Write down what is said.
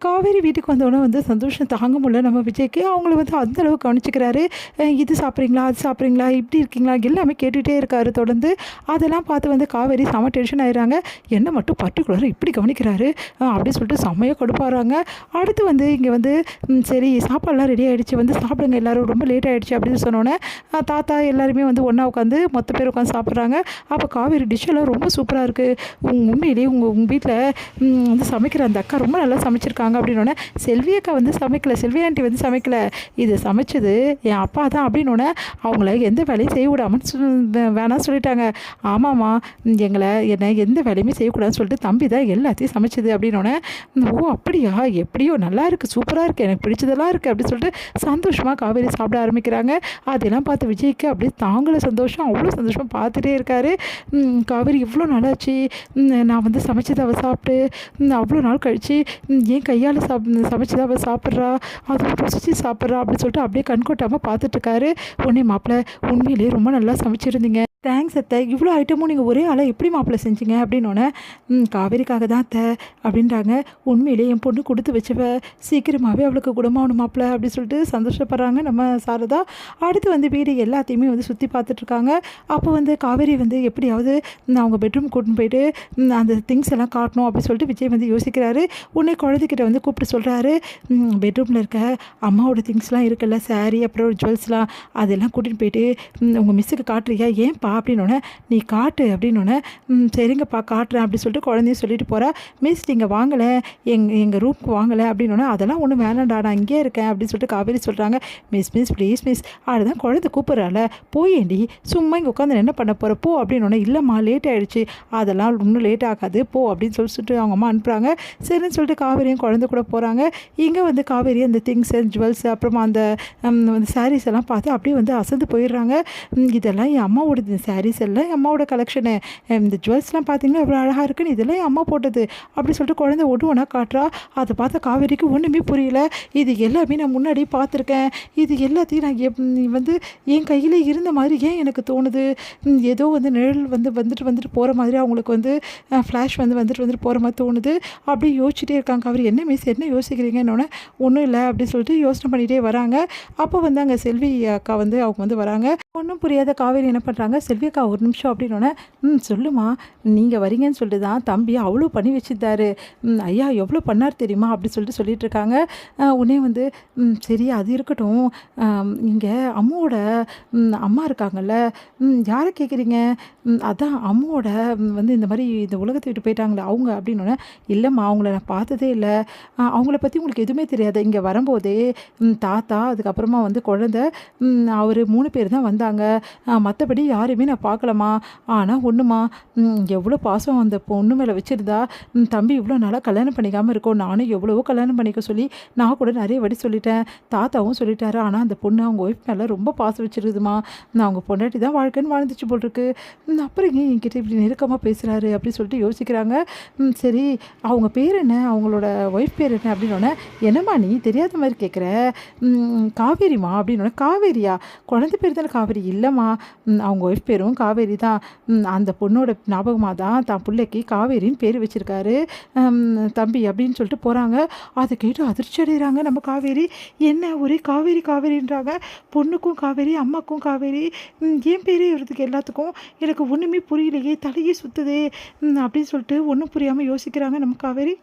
காவேரி வீட்டுக்கு வந்தோடனே வந்து சந்தோஷம் தாங்க முடியல நம்ம விஜய்க்கு. அவங்கள வந்து அந்த அளவுக்கு கவனிச்சுக்கிறாரு. இது சாப்பிட்றீங்களா? அது சாப்பிட்றீங்களா? இப்படி இருக்கீங்களா? எல்லாமே கேட்டுகிட்டே இருக்காரு தொடர்ந்து. அதெல்லாம் பார்த்து வந்து காவேரி செம டென்ஷன் ஆயிடுறாங்க. என்ன மட்டும் பர்ட்டிகுலராக இப்படி கவனிக்கிறாரு அப்படின்னு சொல்லிட்டு செம்மையாக கடுப்பாகிறாங்க. அடுத்து வந்து இங்கே வந்து சரி சாப்பாடுலாம் ரெடி ஆகிடுச்சு வந்து சாப்பிடுங்க எல்லோரும் ரொம்ப லேட் ஆகிடுச்சு அப்படின்னு சொன்னோன்னே தாத்தா எல்லாருமே வந்து ஒன்றா உட்காந்து மொத்த பேர் உட்காந்து சாப்பிட்றாங்க. அப்போ காவேரி டிஷ் எல்லாம் ரொம்ப சூப்பராக இருக்குது. உண்மையிலேயே உங்கள் வீட்டில் வந்து சமைக்கிற அந்த அக்கா ரொம்ப நல்லா சமைச்சிருக்காங்க அப்படின்னோடனே செல்வி அக்கா வந்து சமைக்கல, செல்வி ஆண்டி வந்து சமைக்கல, இது சமைச்சது என் அப்பா தான் அப்படின்னோடனே அவங்கள எந்த வேலையும் செய்ய விடாமன்னு வேணாம்னு சொல்லிட்டாங்க. ஆமாம்மா என்னை எந்த வேலையுமே செய்யக்கூடாதுன்னு சொல்லிட்டு தம்பி தான் எல்லாத்தையும் சமைச்சது அப்படின்னோடனே ஓ அப்படியா எப்படியோ நல்லா இருக்குது சூப்பராக இருக்குது எனக்கு பிடிச்சதெல்லாம் இருக்குது அப்படின்னு சொல்லிட்டு சந்தோஷமாக காவேரி சாப்பிட ஆரம்பிக்கிறாங்க. அதெல்லாம் பார்த்து விஜய்க்கு அப்படியே தாங்கள சந்தோஷம் அவ்வளோ சந்தோஷமாக பார்த்துட்டே இருக்காரு. காவேரி இவ்வளோ நல்லாச்சு நான் வந்து சமைச்சதை அவள் சாப்பிட்டு அவ்வளோ நாள் கழித்து ஏன் கையால் சமைச்சதை அவள் சாப்பிட்றா அதுவும் ருசிச்சு சாப்பிட்றா அப்படின்னு சொல்லிட்டு அப்படியே கண்கொட்டாமல் பார்த்துட்ருக்காரு. உடனே மாப்பிள்ளை உண்மையிலேயே ரொம்ப நல்லா சமைச்சிருந்தீங்க, தேங்க்ஸ் அத்தை, இவ்வளோ ஐட்டமும் நீங்கள் ஒரே ஆளாக எப்படி மாப்பிள்ளை செஞ்சீங்க அப்படின்னோடனே காவேரிக்காக தான் அத்தை அப்படின்றாங்க. உண்மையிலே என் பொண்ணு கொடுத்து வச்சவ சீக்கிரமாகவே அவளுக்கு குணமாகணும் மாப்பிள்ளை அப்படின்னு சொல்லிட்டு சந்தோஷப்படுறாங்க நம்ம சாரதா. அடுத்து வந்து வீடு எல்லாத்தையுமே வந்து சுற்றி பார்த்துட்ருக்காங்க. அப்போ வந்து காவேரி வந்து எப்படியாவது அவங்க பெட்ரூம் கூட்டின்னு போயிட்டு அந்த திங்ஸ் எல்லாம் காட்டணும் அப்படின்னு சொல்லிட்டு விஜய் வந்து யோசிக்கிறாரு. உடனே குழந்தைகிட்ட வந்து கூப்பிட்டு சொல்கிறாரு, பெட்ரூமில் இருக்க அம்மாவோட திங்ஸ்லாம் இருக்குல்ல சாரீ அப்புறம் ஜுவல்ஸ்லாம் அதெல்லாம் கூட்டிகிட்டு போயிட்டு உங்கள் மிஸ்ஸுக்கு காட்டுறியா ஏன்பா அப்படின்னோடனே நீ காட்டு அப்படின்னோடனே சரிங்கப்பா காட்டுறேன் அப்படின்னு சொல்லிட்டு குழந்தையும் சொல்லிட்டு போகிறா. மிஸ் நீங்கள் வாங்கலை எங்கள் ரூமுக்கு வாங்கலை அப்படின்னோடனே அதெல்லாம் ஒன்றும் வேணாண்டா நான் இங்கே இருக்கேன் அப்படின்னு சொல்லிட்டு காவேரி சொல்கிறாங்க. மிஸ் ப்ளீஸ் மிஸ் அதுதான் குழந்தை கூப்பிட்றால போயேண்டி சும்மா இங்கே உட்காந்து என்ன பண்ண போகிற போ அப்படின்னோடனே இல்லைம்மா லேட் ஆகிடுச்சு அதெல்லாம் இன்னும் லேட் ஆகாது போ அப்படின்னு சொல்லிட்டு அவங்க அம்மா அனுப்புகிறாங்க. சரின்னு சொல்லிட்டு காவேரியும் குழந்தை கூட போகிறாங்க. இங்கே வந்து காவேரி அந்த திங்ஸ் ஜுவல்ஸ் அப்புறமா அந்த சாரீஸ் எல்லாம் பார்த்து அப்படியே வந்து அசந்து போயிடுறாங்க. இதெல்லாம் என் அம்மாவோட சாரீஸ் எல்லாம் என் அம்மாவோட கலெக்ஷனு, இந்த ஜுவல்ஸ்லாம் பார்த்தீங்கன்னா எவ்வளோ அழகாக இருக்குன்னு இதெல்லாம் என் அம்மா போட்டது அப்படி சொல்லிட்டு குழந்தை ஒன்று ஒன்றா காட்டுறா. அதை பார்த்த காவேரிக்கு ஒன்றுமே புரியல. இது எல்லாமே நான் முன்னாடி பார்த்துருக்கேன், இது எல்லாத்தையும் நான் வந்து என் கையில் இருந்த மாதிரி ஏன் எனக்கு தோணுது, ஏதோ வந்து நிழல் வந்து வந்துட்டு போகிற மாதிரி அவங்களுக்கு வந்து ஃப்ளாஷ் வந்து வந்துட்டு போகிற மாதிரி தோணுது அப்படி யோசிச்சுட்டே இருக்காங்க. காவேரி என்ன மிஸ் என்ன யோசிக்கிறீங்கன்னொன்னே ஒன்றும் இல்லை அப்படின்னு சொல்லிட்டு யோசனை பண்ணிகிட்டே வராங்க. அப்போ வந்து அங்கே செல்வி அக்கா வந்து அவங்க வந்து வராங்க. ஒன்றும் புரியாத காவேரி என்ன பண்ணுறாங்க, செல்வி அக்கா ஒரு நிமிஷம் அப்படின்னோடனே சொல்லுமா நீங்கள் வரீங்கன்னு சொல்லிட்டு தான் தம்பி அவ்வளோ பண்ணி வச்சுருந்தாரு, ஐயா எவ்வளோ பண்ணார் தெரியுமா அப்படி சொல்லிட்டு சொல்லிட்டு இருக்காங்க. உடனே வந்து சரி அது இருக்கட்டும், இங்கே அம்மாவோட அம்மா இருக்காங்கல்ல யாரை கேட்குறீங்க, அதான் அம்மாவோட வந்து இந்த மாதிரி இந்த உலகத்தை விட்டு போயிட்டாங்களே அவங்க அப்படின்னோடனே இல்லைம்மா அவங்கள நான் பார்த்ததே இல்லை, அவங்கள பற்றி உங்களுக்கு எதுவுமே தெரியாது, இங்கே வரும்போதே தாத்தா அதுக்கப்புறமா வந்து குழந்தை அவர் 3 பேர் தான் வந்தாங்க, மற்றபடி யாரையுமே நான் பார்க்கலம்மா. ஆனால் ஒன்றுமா எவ்வளோ பாசம் அந்த பொண்ணு மேலே வச்சுருந்தா தம்பி இவ்வளோ நாளாக கல்யாணம் பண்ணிக்காமல் இருக்கோம், நானும் எவ்வளவோ கல்யாணம் பண்ணிக்க சொல்லி நான் கூட நிறைய வாட்டி சொல்லிட்டேன், தாத்தாவும் சொல்லிட்டாரு, ஆனால் அந்த பொண்ணு அவங்க ஒய்ஃப் மேலே ரொம்ப பாசம் வச்சுருக்குதுமா, நான் அவங்க பொண்டாட்டி தான் வாழ்க்கைன்னு வாழ்ந்துச்சு போல் இருக்கு, அப்புறம் ஏன் என்கிட்ட இப்படி நெருக்கமாக பேசுகிறாரு அப்படின்னு சொல்லிட்டு யோசிக்கிறாங்க. சரி அவங்க பேர் என்ன, அவங்களோட ஒய்ஃப் பேர் என்ன அப்படின்னோடனே என்னம்மா நீ தெரியாத மாதிரி கேட்குற, காவேரிமா அப்படின்னோடனே காவேரியா குழந்தை பேர் தானே காவேரி, இல்லைம்மா அவங்க ஒய்ஃப் பேரும் காவேரி தான், அந்த பொண்ணோட ஞாபகமாக தான் தான் பிள்ளைக்கு காவேரின்னு பேர் வச்சுருக்காரு தம்பி அப்படின்னு சொல்லிட்டு போகிறாங்க. அதை கேட்டு அதிர்ச்சி அடைகிறாங்க நம்ம காவேரி. என்ன ஒரே காவேரி காவேரின்றாங்க, பொண்ணுக்கும் காவேரி அம்மாக்கும் காவேரி, ஏன் பேரே இவருக்கு எல்லாத்துக்கும் எனக்கு ஒன்றுமே புரியலையே தலையே சுற்றுதே அப்படின்னு சொல்லிட்டு ஒன்றும் புரியாமல் யோசிக்கிறாங்க நம்ம காவேரி.